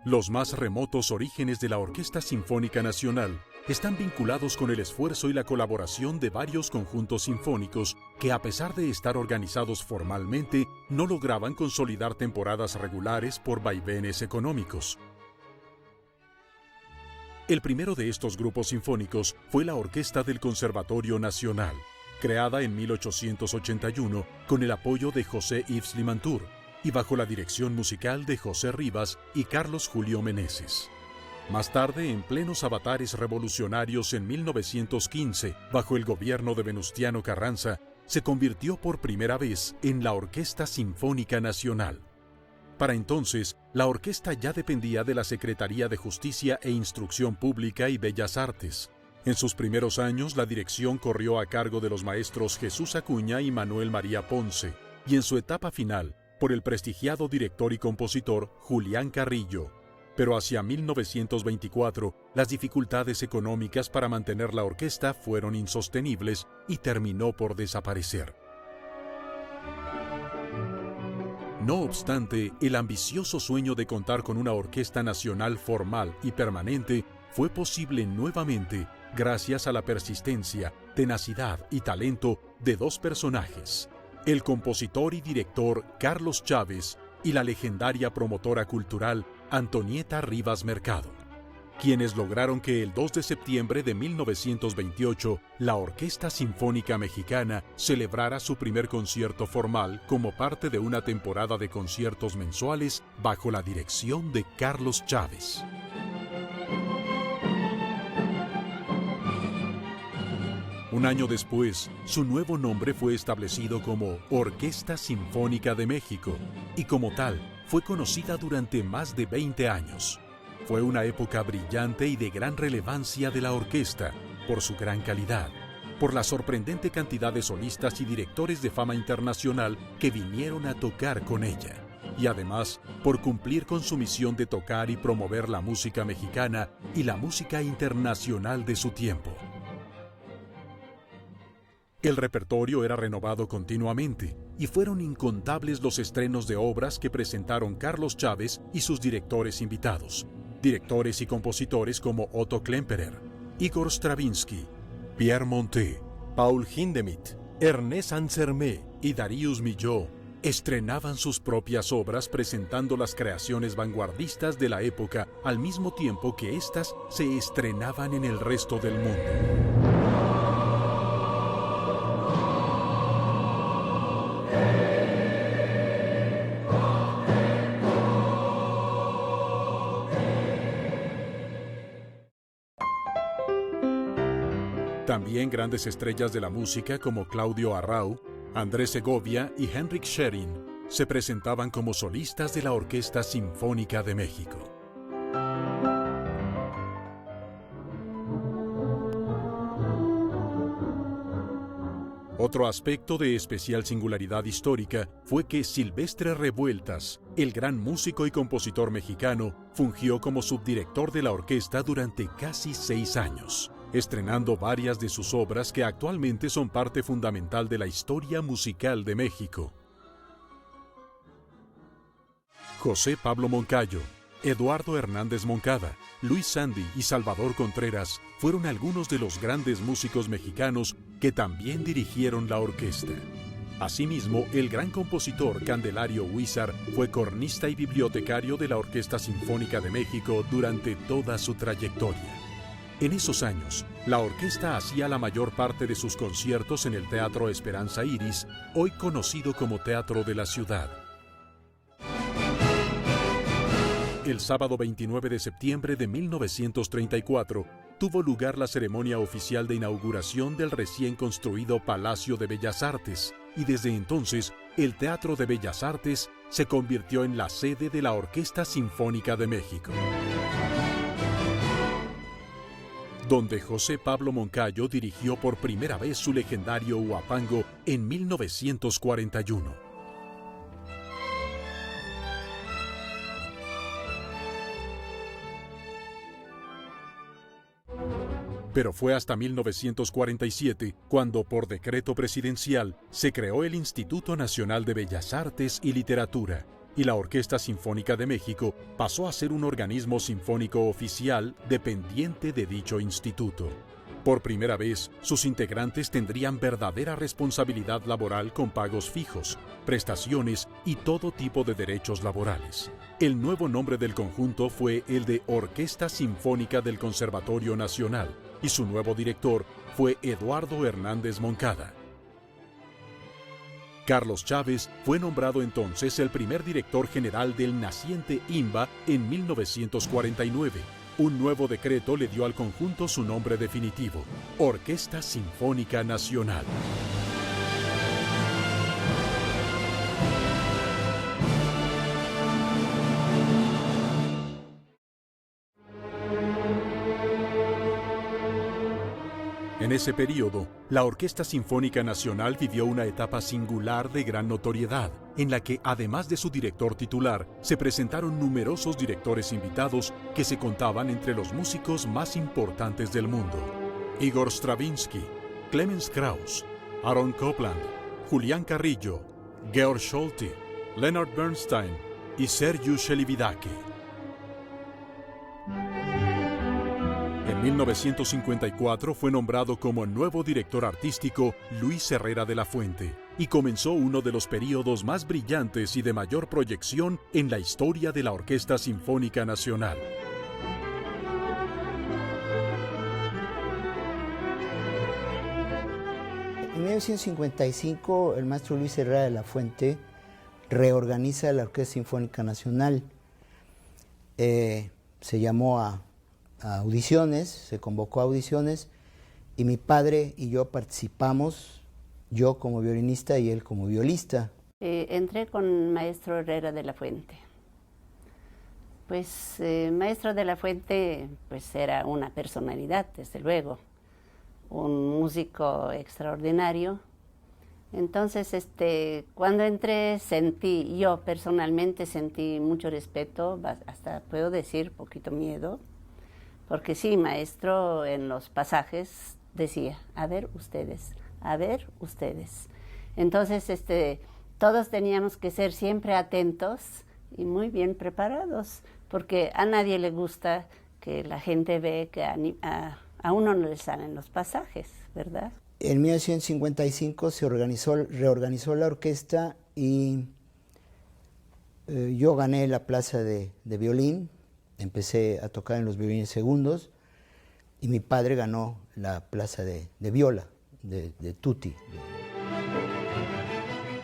Los más remotos orígenes de la Orquesta Sinfónica Nacional están vinculados con el esfuerzo y la colaboración de varios conjuntos sinfónicos que, a pesar de estar organizados formalmente, no lograban consolidar temporadas regulares por vaivenes económicos. El primero de estos grupos sinfónicos fue la Orquesta del Conservatorio Nacional, creada en 1881 con el apoyo de José Yves Limantour y bajo la dirección musical de José Rivas y Carlos Julio Meneses. Más tarde, en plenos avatares revolucionarios en 1915, bajo el gobierno de Venustiano Carranza, se convirtió por primera vez en la Orquesta Sinfónica Nacional. Para entonces, la orquesta ya dependía de la Secretaría de Justicia e Instrucción Pública y Bellas Artes. En sus primeros años, la dirección corrió a cargo de los maestros Jesús Acuña y Manuel María Ponce, y en su etapa final, por el prestigiado director y compositor Julián Carrillo. Pero hacia 1924, las dificultades económicas para mantener la orquesta fueron insostenibles y terminó por desaparecer. No obstante, el ambicioso sueño de contar con una orquesta nacional formal y permanente fue posible nuevamente gracias a la persistencia, tenacidad y talento de dos personajes: el compositor y director Carlos Chávez y la legendaria promotora cultural Antonieta Rivas Mercado, quienes lograron que el 2 de septiembre de 1928 la Orquesta Sinfónica Mexicana celebrara su primer concierto formal como parte de una temporada de conciertos mensuales bajo la dirección de Carlos Chávez. Un año después, su nuevo nombre fue establecido como Orquesta Sinfónica de México y como tal fue conocida durante más de 20 años. Fue una época brillante y de gran relevancia de la orquesta por su gran calidad, por la sorprendente cantidad de solistas y directores de fama internacional que vinieron a tocar con ella, y además por cumplir con su misión de tocar y promover la música mexicana y la música internacional de su tiempo. El repertorio era renovado continuamente y fueron incontables los estrenos de obras que presentaron Carlos Chávez y sus directores invitados, directores y compositores como Otto Klemperer, Igor Stravinsky, Pierre Montet, Paul Hindemith, Ernest Ansermet y Darius Milhaud. Estrenaban sus propias obras presentando las creaciones vanguardistas de la época al mismo tiempo que éstas se estrenaban en el resto del mundo. También grandes estrellas de la música como Claudio Arrau, Andrés Segovia y Henrik Schering se presentaban como solistas de la Orquesta Sinfónica de México. Otro aspecto de especial singularidad histórica fue que Silvestre Revueltas, el gran músico y compositor mexicano, fungió como subdirector de la orquesta durante casi 6 años, estrenando varias de sus obras que actualmente son parte fundamental de la historia musical de México. José Pablo Moncayo, Eduardo Hernández Moncada, Luis Sandy y Salvador Contreras fueron algunos de los grandes músicos mexicanos que también dirigieron la orquesta. Asimismo, el gran compositor Candelario Huízar fue cornista y bibliotecario de la Orquesta Sinfónica de México durante toda su trayectoria. En esos años, la orquesta hacía la mayor parte de sus conciertos en el Teatro Esperanza Iris, hoy conocido como Teatro de la Ciudad. El sábado 29 de septiembre de 1934 tuvo lugar la ceremonia oficial de inauguración del recién construido Palacio de Bellas Artes, y desde entonces el Teatro de Bellas Artes se convirtió en la sede de la Orquesta Sinfónica de México, donde José Pablo Moncayo dirigió por primera vez su legendario Huapango en 1941. Pero fue hasta 1947 cuando, por decreto presidencial, se creó el Instituto Nacional de Bellas Artes y Literatura, y la Orquesta Sinfónica de México pasó a ser un organismo sinfónico oficial dependiente de dicho instituto. Por primera vez, sus integrantes tendrían verdadera responsabilidad laboral con pagos fijos, prestaciones y todo tipo de derechos laborales. El nuevo nombre del conjunto fue el de Orquesta Sinfónica del Conservatorio Nacional, y su nuevo director fue Eduardo Hernández Moncada. Carlos Chávez fue nombrado entonces el primer director general del naciente INBA en 1949. Un nuevo decreto le dio al conjunto su nombre definitivo, Orquesta Sinfónica Nacional. En ese periodo, la Orquesta Sinfónica Nacional vivió una etapa singular de gran notoriedad, en la que, además de su director titular, se presentaron numerosos directores invitados que se contaban entre los músicos más importantes del mundo. Igor Stravinsky, Clemens Krauss, Aaron Copland, Julián Carrillo, Georg Scholti, Leonard Bernstein y Sergiu Celibidache. En 1954 fue nombrado como nuevo director artístico Luis Herrera de la Fuente y comenzó uno de los períodos más brillantes y de mayor proyección en la historia de la Orquesta Sinfónica Nacional. En 1955 el maestro Luis Herrera de la Fuente reorganiza la Orquesta Sinfónica Nacional. Se llamó a audiciones, se convocó a audiciones y mi padre y yo participamos, yo como violinista y él como violista. Entré con maestro Herrera de la Fuente. Pues maestro de la Fuente pues era una personalidad, desde luego, un músico extraordinario. Entonces cuando entré yo personalmente sentí mucho respeto, hasta puedo decir poquito miedo. Porque sí, maestro en los pasajes decía, a ver ustedes. Entonces, todos teníamos que ser siempre atentos y muy bien preparados, porque a nadie le gusta que la gente ve que a uno no le salen los pasajes, ¿verdad? En 1955 se reorganizó la orquesta y yo gané la plaza de violín. Empecé a tocar en los violines segundos y mi padre ganó la plaza de viola, de tutti.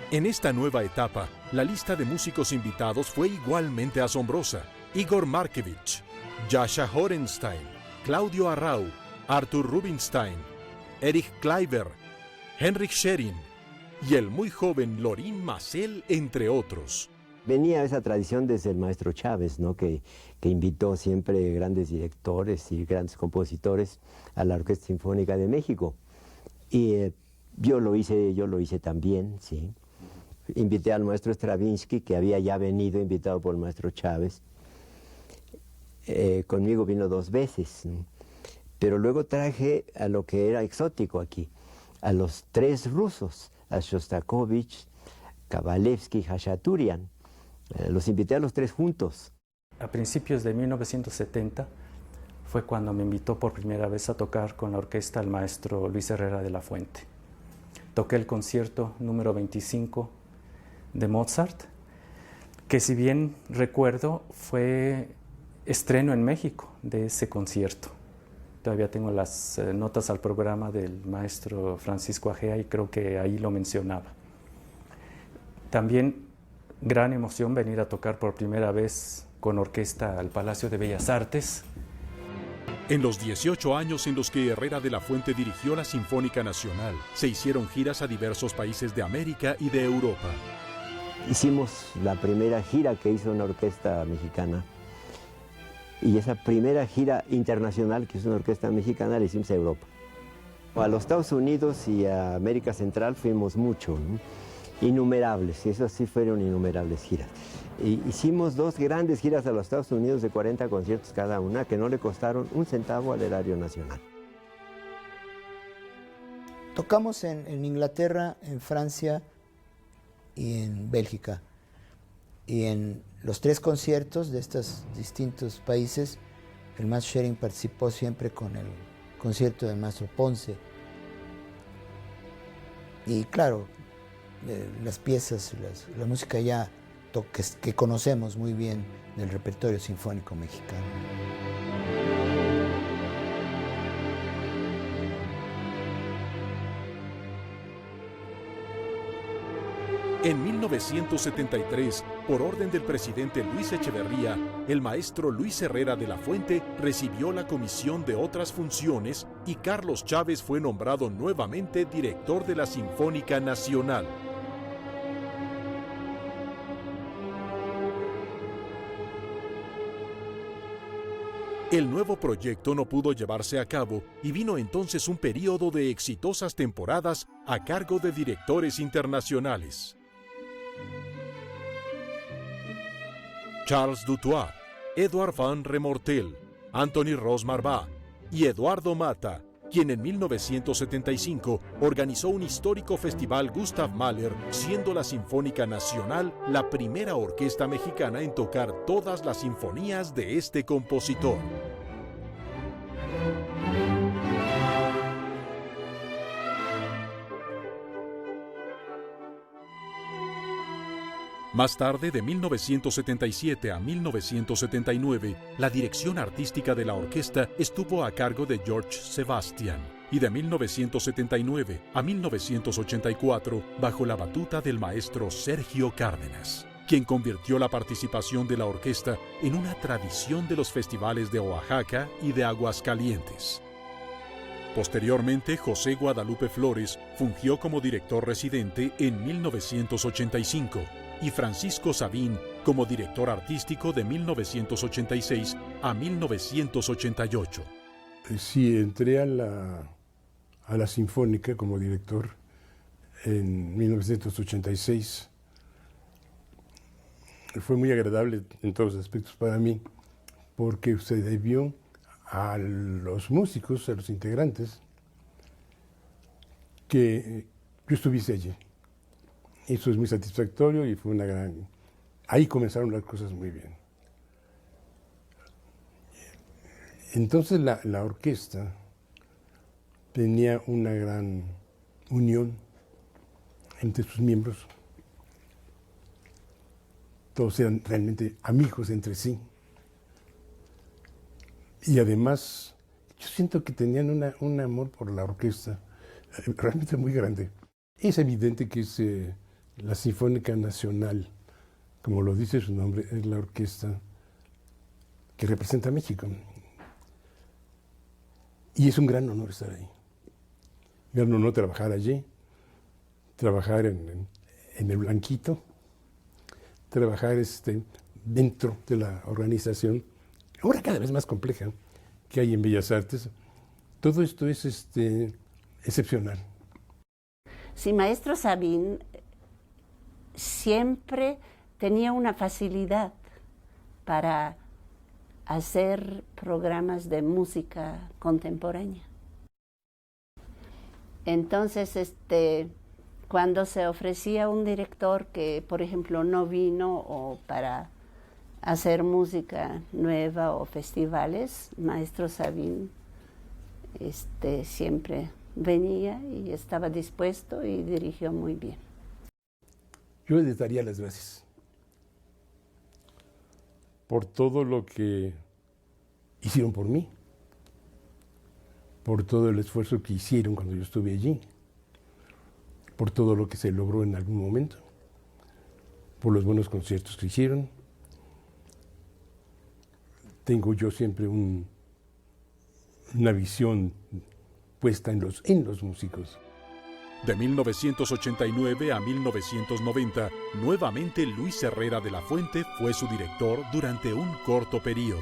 En esta nueva etapa, la lista de músicos invitados fue igualmente asombrosa. Igor Markevich, Jascha Horenstein, Claudio Arrau, Arthur Rubinstein, Erich Kleiber, Henrik Schering y el muy joven Lorin Maazel, entre otros. Venía esa tradición desde el maestro Chávez, ¿no? que invitó siempre grandes directores y grandes compositores a la Orquesta Sinfónica de México. Y yo lo hice también, sí. Invité al maestro Stravinsky, que había ya venido invitado por el maestro Chávez. Conmigo vino 2 veces, ¿no? Pero luego traje a lo que era exótico aquí, a los 3 rusos, a Shostakovich, Kabalevsky y Khachaturian. Los invité a los 3 juntos. A principios de 1970 fue cuando me invitó por primera vez a tocar con la orquesta el maestro Luis Herrera de la Fuente. Toqué el concierto número 25 de Mozart, que si bien recuerdo fue estreno en México de ese concierto. Todavía tengo las notas al programa del maestro Francisco Agea y creo que ahí lo mencionaba. También gran emoción venir a tocar por primera vez con orquesta al Palacio de Bellas Artes. En los 18 años en los que Herrera de la Fuente dirigió la Sinfónica Nacional, se hicieron giras a diversos países de América y de Europa. Hicimos la primera gira que hizo una orquesta mexicana. Y esa primera gira internacional que hizo una orquesta mexicana la hicimos a Europa. A los Estados Unidos y a América Central fuimos mucho, ¿no? Innumerables, y eso sí fueron innumerables giras. Y hicimos 2 grandes giras a los Estados Unidos de 40 conciertos cada una, que no le costaron un centavo al erario nacional. Tocamos en Inglaterra, en Francia y en Bélgica. Y en los 3 conciertos de estos distintos países, el maestro Schering participó siempre con el concierto del maestro Ponce. Y claro, las piezas, la música ya que conocemos muy bien del repertorio sinfónico mexicano. En 1973, por orden del presidente Luis Echeverría, el maestro Luis Herrera de la Fuente recibió la comisión de otras funciones y Carlos Chávez fue nombrado nuevamente director de la Sinfónica Nacional. El nuevo proyecto no pudo llevarse a cabo y vino entonces un período de exitosas temporadas a cargo de directores internacionales. Charles Dutoit, Edouard van Remortel, Anthony Ross-Marvá y Eduardo Mata, quien en 1975 organizó un histórico festival Gustav Mahler, siendo la Sinfónica Nacional la primera orquesta mexicana en tocar todas las sinfonías de este compositor. Más tarde, de 1977 a 1979, la dirección artística de la orquesta estuvo a cargo de George Sebastian, y de 1979 a 1984, bajo la batuta del maestro Sergio Cárdenas, quien convirtió la participación de la orquesta en una tradición de los festivales de Oaxaca y de Aguascalientes. Posteriormente, José Guadalupe Flores fungió como director residente en 1985, y Francisco Sabín como director artístico de 1986 a 1988. Sí, entré a la Sinfónica como director en 1986. Fue muy agradable en todos los aspectos para mí, porque se debió a los músicos, a los integrantes, que yo estuviese allí. Eso es muy satisfactorio y fue una gran... Ahí comenzaron las cosas muy bien. Entonces la orquesta tenía una gran unión entre sus miembros. Todos eran realmente amigos entre sí. Y además, yo siento que tenían un amor por la orquesta realmente muy grande. Es evidente que es... la Sinfónica Nacional, como lo dice su nombre, es la orquesta que representa a México. Y es un gran honor estar ahí. Un gran honor trabajar allí, trabajar en el Blanquito, trabajar dentro de la organización, ahora cada vez más compleja, que hay en Bellas Artes. Todo esto es excepcional. Sí, maestro Sabín siempre tenía una facilidad para hacer programas de música contemporánea. Entonces, cuando se ofrecía un director que, por ejemplo, no vino o para hacer música nueva o festivales, maestro Sabín siempre venía y estaba dispuesto y dirigió muy bien. Yo les daría las gracias por todo lo que hicieron por mí, por todo el esfuerzo que hicieron cuando yo estuve allí, por todo lo que se logró en algún momento, por los buenos conciertos que hicieron. Tengo yo siempre una visión puesta en los músicos. De 1989 a 1990, nuevamente Luis Herrera de la Fuente fue su director durante un corto periodo.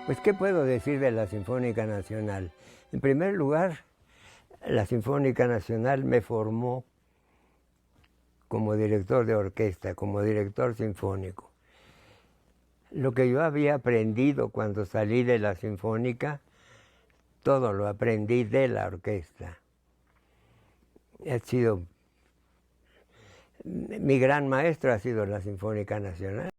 Pues, ¿qué puedo decir de la Sinfónica Nacional? En primer lugar, la Sinfónica Nacional me formó como director de orquesta, como director sinfónico. Lo que yo había aprendido cuando salí de la Sinfónica, todo lo aprendí de la orquesta. Ha sido Mi gran maestro ha sido la Sinfónica Nacional.